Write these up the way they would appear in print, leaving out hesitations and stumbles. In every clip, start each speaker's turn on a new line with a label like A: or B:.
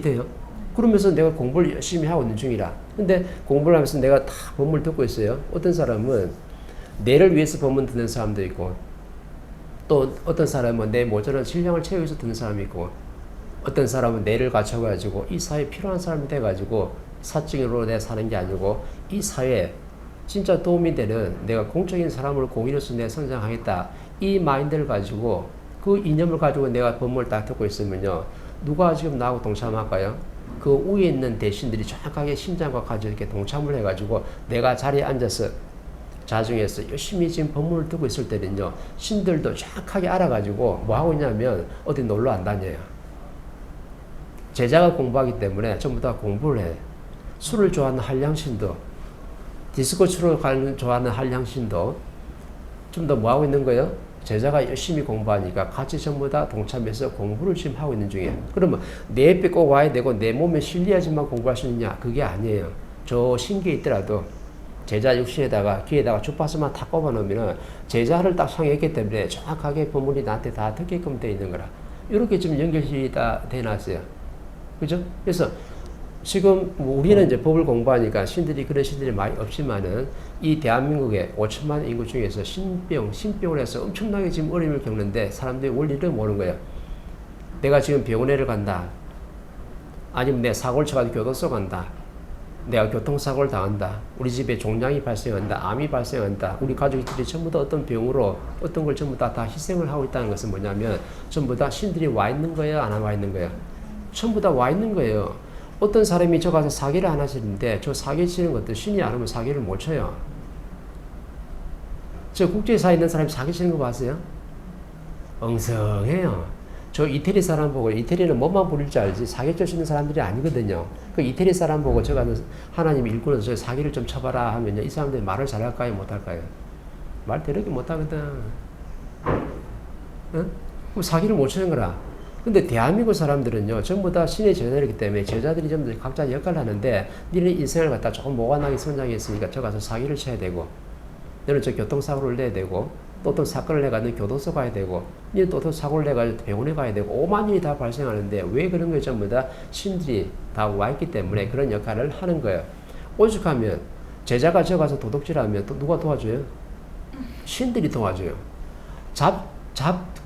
A: 못해요. 그러면서 내가 공부를 열심히 하고 있는 중이라. 근데 공부를 하면서 내가 다 법문을 듣고 있어요. 어떤 사람은 내를 위해서 법문 듣는 사람도 있고, 또 어떤 사람은 내 모자란 신량을 채우기 위해서 듣는 사람이 있고, 어떤 사람은 내를 갖춰가지고 이 사회에 필요한 사람이 돼가지고 사적으로 내가 사는 게 아니고 이 사회에 진짜 도움이 되는 내가 공적인 사람으로 공인으로서 내가 성장하겠다. 이 마인드를 가지고 그 이념을 가지고 내가 법문을 딱 듣고 있으면요. 누가 지금 나하고 동참할까요? 그 위에 있는 대신들이 정확하게 심장과 가지고 이렇게 동참을 해가지고 내가 자리에 앉아서 자중해서 열심히 지금 법문을 듣고 있을 때는요. 신들도 정확하게 알아가지고 뭐 하고 있냐면 어디 놀러 안 다녀요. 제자가 공부하기 때문에 전부 다 공부를 해. 술을 좋아하는 한량신도, 디스코츠를 좋아하는 한량신도 좀 더 뭐 하고 있는 거예요? 제자가 열심히 공부하니까 같이 전부 다 동참해서 공부를 지금 하고 있는 중이에요. 그러면 내 옆에 꼭 와야 되고 내 몸에 실려야지만 공부할 수 있느냐? 그게 아니에요. 저 신기에 있더라도 제자 육신에다가 귀에다가 주파수만 다 꼽아 놓으면 제자를 딱 상했기 때문에 정확하게 법문이 나한테 다 듣게끔 되어 있는 거라. 이렇게 좀 연결이 다 돼놨어요. 그죠? 그래서 지금 우리는 이제 법을 공부하니까 그런 신들이 많이 없지만은 이 대한민국의 5천만 인구 중에서 신병을 해서 엄청나게 지금 어려움을 겪는데 사람들이 원리를 모르는 거예요. 내가 지금 병원에를 간다. 아니면 내 사고를 쳐가지고 교도소 간다. 내가 교통사고를 당한다. 우리 집에 종양이 발생한다. 암이 발생한다. 우리 가족들이 전부 다 어떤 병으로 어떤 걸 전부 다 희생을 하고 있다는 것은 뭐냐면 전부 다 신들이 와 있는 거예요? 안 와 있는 거예요? 전부 다 와 있는 거예요. 어떤 사람이 저 가서 사기를 안 하시는데 저 사기 치는 것도 신이 안 오면 사기를 못 쳐요. 저 국제사에 있는 사람이 사기 치는 거 봤어요? 엉성해요. 저 이태리 사람 보고, 이태리는 뭐만 부릴 줄 알지 사기 칠 수 있는 사람들이 아니거든요. 그 이태리 사람 보고 저 가서 하나님 일꾼을 저 사기를 좀 쳐봐라 하면요. 이 사람들이 말을 잘할까요? 못할까요? 말 대놓고 못하거든. 응? 그럼 사기를 못 치는 거라. 근데 대한민국 사람들은요, 전부 다 신의 제자들이기 때문에 제자들이 전부 다 각자 역할을 하는데, 니네 인생을 갖다 조금 모관하게 성장했으니까 저 가서 사기를 쳐야 되고, 너는 저 교통사고를 내야 되고, 또 어떤 사건을 내가지고 교도소 가야 되고, 니는 또 어떤 사고를 내가지고 병원에 가야 되고, 오만 일이 다 발생하는데, 왜 그런 거에 전부 다 신들이 다 와 있기 때문에 그런 역할을 하는 거예요. 오죽하면, 제자가 저 가서 도둑질하면 또 누가 도와줘요? 신들이 도와줘요.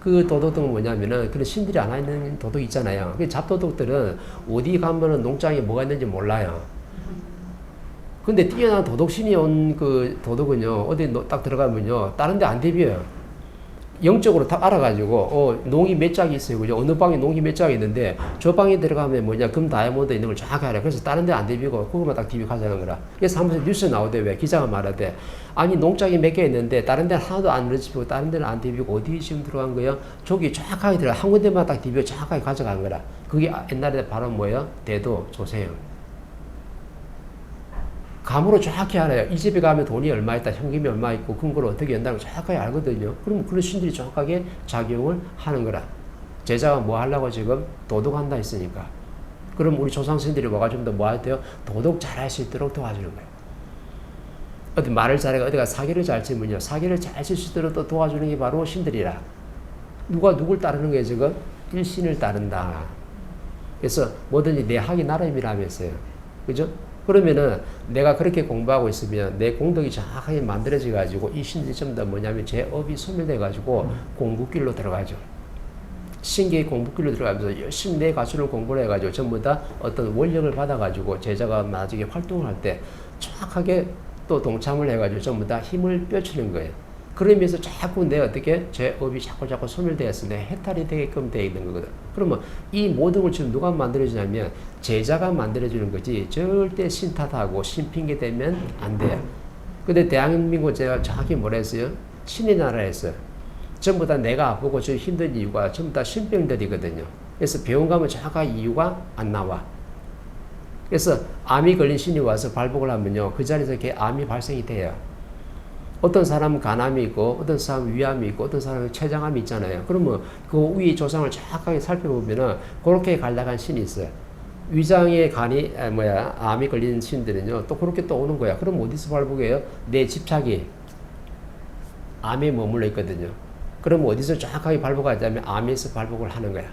A: 그 도둑은 뭐냐면은, 그런 신들이 안 하는 도둑 있잖아요. 그 잡도둑들은 어디 가면은 농장에 뭐가 있는지 몰라요. 근데 뛰어난 도둑신이 온 그 도둑은요, 어디 딱 들어가면요, 다른 데 안 대비해요. 영적으로 다 알아가지고, 농이 몇 짝이 있어요. 그죠? 어느 방에 농이 몇 짝이 있는데, 저 방에 들어가면 뭐냐, 금, 다이아몬드 있는 걸 정확히 알아요. 그래서 다른 데 안 대비고, 그것만 딱 대비 가자는 거라. 그래서 한 번씩 뉴스 나오대, 왜? 기자가 말하대. 아니, 농장이 몇 개 있는데, 다른 데는 하나도 안 넣어지고, 다른 데는 안 대비고, 어디 지금 들어간 거예요? 저기 정확하게 들어가. 한 군데만 딱 대비고 정확하게 가져간 거라. 그게 옛날에 바로 뭐예요? 대도 조세요. 감으로 정확히 알아요. 이 집에 가면 돈이 얼마 있다, 현금이 얼마 있고, 근거를 어떻게 연다는 걸 정확하게 알거든요. 그러면 그런 신들이 정확하게 작용을 하는 거라. 제자가 뭐 하려고 지금 도둑한다 했으니까. 그럼 우리 조상신들이 와가지고 뭐 할 때요? 도둑 잘할 수 있도록 도와주는 거예요. 어디 말을 잘해, 어디가 사기를 잘 치면요. 사기를 잘 칠 수 있도록 또 도와주는 게 바로 신들이라. 누가 누굴 따르는 거예요, 지금? 일신을 따른다. 그래서 뭐든지 내 학이 나름이라면서요. 그죠? 그러면은 내가 그렇게 공부하고 있으면 내 공덕이 정확하게 만들어져 가지고 이 신들이 전부 다 뭐냐면 제 업이 소멸돼 가지고 공부길로 들어가죠. 신기의 공부길로 들어가면서 열심히 내 가수를 공부를 해가지고 전부 다 어떤 원력을 받아가지고 제자가 나중에 활동을 할 때 정확하게 또 동참을 해가지고 전부 다 힘을 뼈치는 거예요. 그러면서 자꾸 내 어떻게 제 업이 자꾸 소멸되어서 내 해탈이 되게끔 되어 있는 거거든. 그러면 이 모든 걸 지금 누가 만들어주냐면 제자가 만들어주는 거지 절대 신 탓하고 신 핑계 대면 안 돼요. 근데 대한민국 제가 정확히 뭐라 했어요? 신의 나라에서 전부 다 내가 아프고 저 힘든 이유가 전부 다 신병들이거든요. 그래서 병원 가면 정확한 이유가 안 나와. 그래서 암이 걸린 신이 와서 발복을 하면요. 그 자리에서 이렇게 암이 발생이 돼요. 어떤 사람은 간암이 있고, 어떤 사람은 위암이 있고, 어떤 사람은 췌장암이 있잖아요. 그러면 그 위의 조상을 정확하게 살펴보면은 그렇게 간략한 신이 있어요. 위장에 암이 걸린 신들은요, 또 그렇게 또 오는 거야. 그럼 어디서 발복해요? 내 집착이 암에 머물러 있거든요. 그럼 어디서 정확하게 발복하자면 암에서 발복을 하는 거야.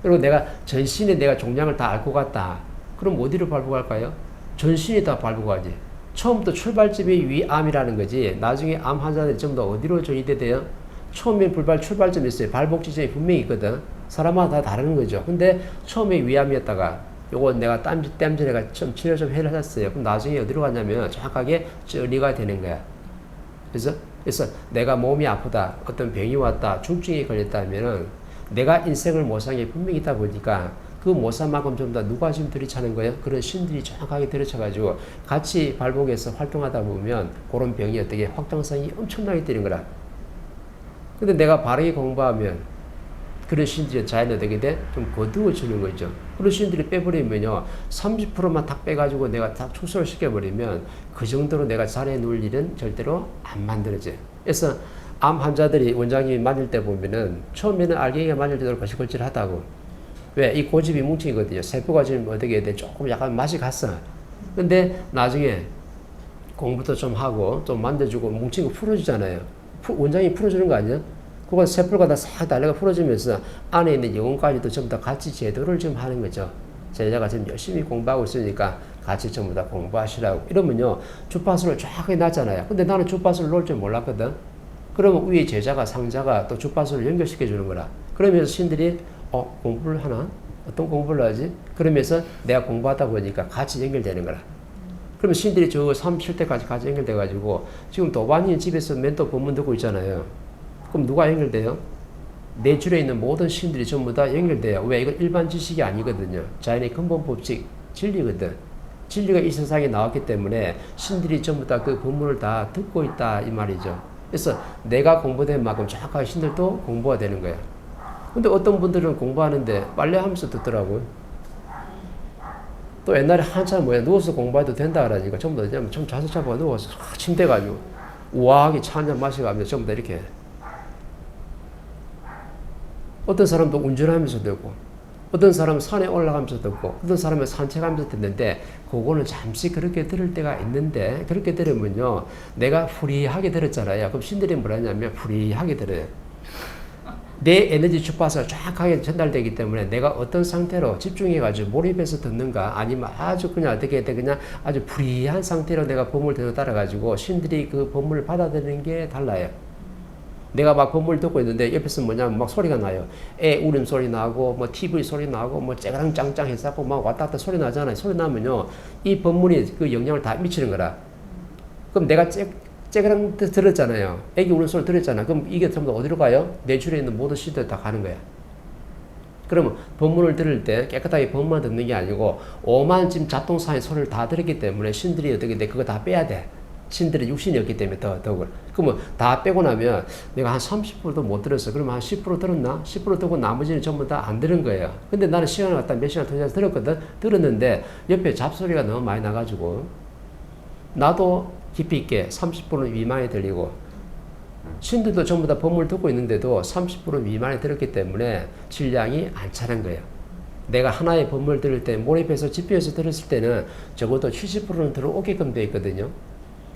A: 그리고 내가 전신에 내가 종양을 다 앓고 갔다. 그럼 어디로 밟고 갈까요? 전신이 다 밟고 가지. 처음부터 출발점이 위암이라는 거지. 나중에 암 환자들이 전부 다 어디로 전이돼 돼요? 처음에 출발점이 있어요. 발목 지점이 분명히 있거든. 사람마다 다 다른 거죠. 근데 처음에 위암이었다가 요거 내가 땀질내가 좀 치료 좀 해놨어요. 그럼 나중에 어디로 갔냐면 정확하게 전이가 되는 거야. 그래서 내가 몸이 아프다, 어떤 병이 왔다, 중증에 걸렸다면은 내가 인생을 못 산 게 분명히 있다 보니까 그 못 산 만큼 좀 더 누가 지금 들이차는 거예요? 그런 신들이 정확하게 들이쳐가지고 같이 발목에서 활동하다 보면 그런 병이 어떻게 확장성이 엄청나게 되는 거라. 근데 내가 바르게 공부하면 그런 신들의 자연이 어떻게 돼? 좀 거두어지는 거죠. 그런 신들이 빼버리면요, 30%만 탁 빼가지고 내가 다 축소를 시켜버리면 그 정도로 내가 자리에 누울 일은 절대로 안 만들어져요. 그래서 암 환자들이 원장님이 맞을 때 보면은 처음에는 알갱이가 맞을 때도 거칠거칠하다고. 왜? 이 고집이 뭉치거든요. 세포가 지금 어떻게 돼? 조금 약간 맛이 갔어. 근데 나중에 공부도 좀 하고 좀 만져주고 뭉친 거 풀어주잖아요. 원장이 풀어주는 거 아니야? 그거 세포가 다 싹 달래가 풀어주면서 안에 있는 영혼까지도 전부 다 같이 제도를 좀 하는 거죠. 제자가 지금 열심히 공부하고 있으니까 같이 전부 다 공부하시라고. 이러면요, 주파수를 쫙 해놨잖아요. 근데 나는 주파수를 놓을 줄 몰랐거든. 그러면 위에 제자가, 상자가 또 주파수를 연결시켜 주는 거라. 그러면서 신들이 공부를 하나? 어떤 공부를 하지? 그러면서 내가 공부하다 보니까 같이 연결되는 거라. 그러면 신들이 저 37대까지 같이 연결돼가지고 지금 도반이 집에서 멘토 법문 듣고 있잖아요. 그럼 누가 연결돼요? 내 줄에 있는 모든 신들이 전부 다 연결돼요. 왜? 이건 일반 지식이 아니거든요. 자연의 근본 법칙, 진리거든. 진리가 이 세상에 나왔기 때문에 신들이 전부 다 그 법문을 다 듣고 있다 이 말이죠. 그래서 내가 공부된 만큼 정확하게 신들도 공부가 되는 거야. 근데 어떤 분들은 공부하는데 빨래하면서 듣더라고요. 또 옛날에 한참 누워서 공부해도 된다 그러니까 전부 다 좀 자세 잡아 누워서 침대 가지고 우아하게 차 한잔 마시면서 전부 다 이렇게. 어떤 사람도 운전하면서 듣고, 어떤 사람은 산에 올라가면서 듣고, 어떤 사람은 산책하면서 듣는데, 그거는 잠시 그렇게 들을 때가 있는데, 그렇게 들으면요, 내가 프리하게 들었잖아요. 그럼 신들이 뭐라 하냐면, 프리하게 들어요. 내 에너지 주파수가 정확하게 전달되기 때문에 내가 어떤 상태로 집중해가지고 몰입해서 듣는가, 아니면 아주 그냥 어떻게 돼, 그냥 아주 프리한 상태로 내가 법문을 따라가지고 신들이 그 법문을 받아들이는 게 달라요. 내가 막 법문을 듣고 있는데 옆에서 뭐냐면 막 소리가 나요. 애 울음소리 나고 뭐 TV 소리 나고 뭐 째그랑 짱짱 해서 막 왔다 갔다 소리 나잖아요. 소리 나면요, 이 법문이 그 영향을 다 미치는 거라. 그럼 내가 째그랑 들었잖아요. 애기 울음소리 들었잖아. 그럼 이게 전부 어디로 가요? 내 줄에 있는 모든 시대에 다 가는 거야. 그러면 법문을 들을 때 깨끗하게 법문만 듣는 게 아니고 오만 지금 잡동사의 소리를 다 들었기 때문에 신들이 어떻게 돼? 그거 다 빼야 돼. 신들의 육신이었기 때문에 더욱을. 그러면 다 빼고 나면 내가 한 30%도 못 들었어. 그러면 한 10% 들었나? 10% 듣고 나머지는 전부 다 안 들은 거예요. 근데 나는 시간을 갖다 몇 시간 통해서 들었거든? 들었는데 옆에 잡소리가 너무 많이 나가지고 나도 깊이 있게 30% 미만이 들리고 신들도 전부 다 법문을 듣고 있는데도 30% 미만이 들었기 때문에 질량이 안 차는 거예요. 내가 하나의 법문을 들을 때 몰입해서 집중해서 들었을 때는 적어도 70%는 들어오게끔 되어 있거든요.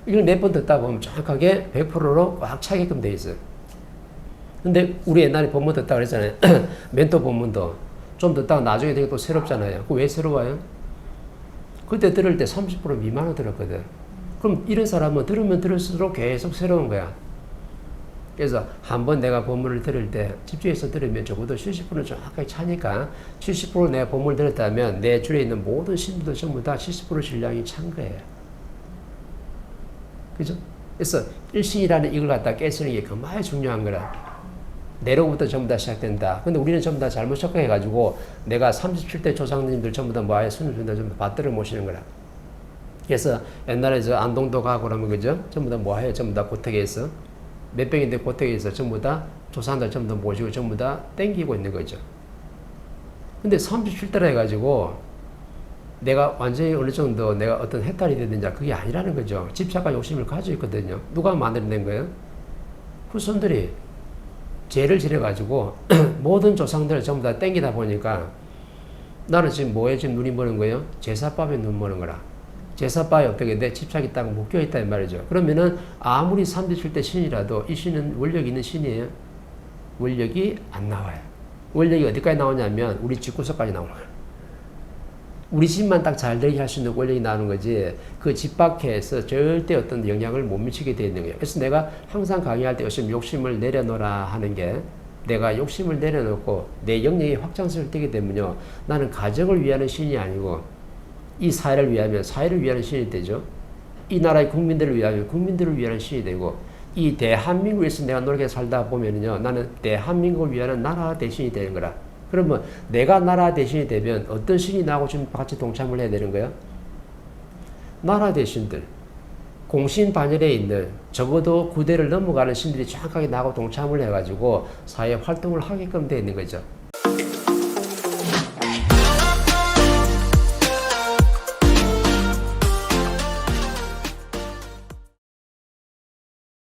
A: 이걸 몇 번 듣다 보면 정확하게 100%로 꽉 차게끔 돼 있어요. 근데 우리 옛날에 법문 듣다 그랬잖아요. 멘토 법문도 좀 듣다가 나중에 되게 또 새롭잖아요. 그 왜 새로워요? 그때 들을 때 30% 미만을 들었거든. 그럼 이런 사람은 들으면 들을수록 계속 새로운 거야. 그래서 한번 내가 법문을 들을 때 집중해서 들으면 적어도 70%는 정확하게 차니까 70% 내가 법문을 들었다면 내 줄에 있는 모든 신들도 전부 다 70% 질량이 찬 거예요. 그죠? 그래서 일신이라는 이걸 갖다 깨쓰는 게 그만이 중요한 거라. 내로부터 전부 다 시작된다. 근데 우리는 전부 다 잘못 착각해가지고 내가 37대 조상님들 전부 다 뭐하여 손을 준다 전부 받들어 모시는 거라. 그래서 옛날에 저 안동도 가고 그러면 그죠? 전부 다 뭐하여 전부 다 고택에서 몇 병인데 고택에서 전부 다 조상들 전부 다 모시고 전부 다 땡기고 있는 거죠. 근데 37대라 해가지고 내가 완전히 어느 정도 내가 어떤 해탈이 되느냐 그게 아니라는 거죠. 집착과 욕심을 가지고 있거든요. 누가 만들어낸 거예요? 후손들이 죄를 지려가지고 모든 조상들을 전부 다 땡기다 보니까 나는 지금 뭐에 지금 눈이 머는 거예요? 제사밥에 눈 머는 거라. 제사밥에 어떻게 돼? 집착이 딱 묶여있다 이 말이죠. 그러면은 아무리 37대 신이라도 이 신은 원력 있는 신이에요? 원력이 안 나와요. 원력이 어디까지 나오냐면 우리 집구석까지 나오는 거예요. 우리 집만 딱 잘 되게 할 수 있는 원력이 나오는 거지 그 집 밖에서 절대 어떤 영향을 못 미치게 되어 있는 거예요. 그래서 내가 항상 강의할 때 욕심을 내려놓으라 하는 게 내가 욕심을 내려놓고 내 영역의 확장성을 띠게 되면요. 나는 가정을 위하는 신이 아니고 이 사회를 위하면 사회를 위하는 신이 되죠. 이 나라의 국민들을 위하면 국민들을 위하는 신이 되고 이 대한민국을 위해서 내가 노력해서 살다 보면요. 나는 대한민국을 위하는 나라 대신이 되는 거라. 그러면 내가 나라 대신이 되면 어떤 신이 나하고 좀 같이 동참을 해야 되는 거예요? 나라 대신들. 공신반열에 있는 적어도 9대를 넘어가는 신들이 정확하게 나하고 동참을 해가지고 사회 활동을 하게끔 되어 있는 거죠.